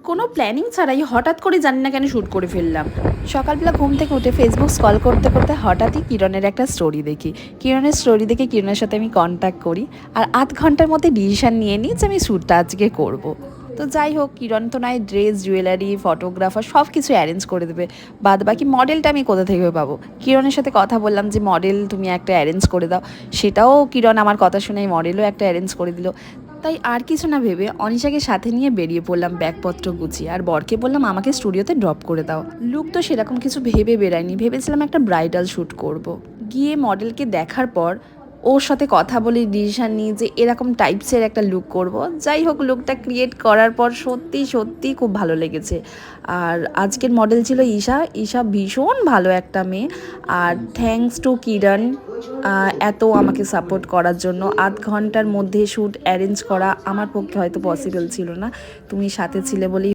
কোনো প্ল্যানিং ছাড়াই হঠাৎ করে জানি না কেন শ্যুট করে ফেললাম। সকালবেলা ঘুম থেকে উঠে ফেসবুক স্ক্রল করতে করতে হঠাৎই কিরণের একটা স্টোরি দেখি। কিরণের স্টোরি দেখে কিরণের সাথে আমি কন্ট্যাক্ট করি আর আধ ঘন্টার মধ্যে ডিসিশান নিয়ে নিই যে আমি শ্যুটটা আজকে করব। তো যাই হোক, কিরণ তো নয় ড্রেস, জুয়েলারি, ফটোগ্রাফার সব কিছু অ্যারেঞ্জ করে দেবে, বাদ বাকি মডেলটা আমি কোথা থেকে পাবো। কিরণের সাথে কথা বললাম যে মডেল তুমি একটা অ্যারেঞ্জ করে দাও, সেটাও কিরণ আমার কথা শুনে মডেলও একটা অ্যারেঞ্জ করে দিল। তাই আর কিছু না ভেবে অনিশাকে সাথে নিয়ে বেরিয়ে পড়লাম ব্যাগপত্র গুছিয়ে, আর বরকে বললাম আমাকে স্টুডিওতে ড্রপ করে দাও। লুক তো সেরকম কিছু ভেবে বেরাইনি, ভেবেছিলাম একটা ব্রাইডাল শ্যুট করব। গিয়ে মডেলকে দেখার পর ওর সাথে কথা বলে ডিসিশান নিই যে এরকম টাইপসের একটা লুক করব। যাই হোক, লুকটা ক্রিয়েট করার পর সত্যি সত্যি খুব ভালো লেগেছে। আর আজকের মডেল ছিল ঈশা। ঈশা ভীষণ ভালো একটা মেয়ে। আর থ্যাঙ্কস টু কিরণ এত আমাকে সাপোর্ট করার জন্য। আধ ঘন্টার মধ্যে শ্যুট অ্যারেঞ্জ করা আমার পক্ষে হয়তো পসিবল ছিল না, তুমি সাথে ছিলে বলেই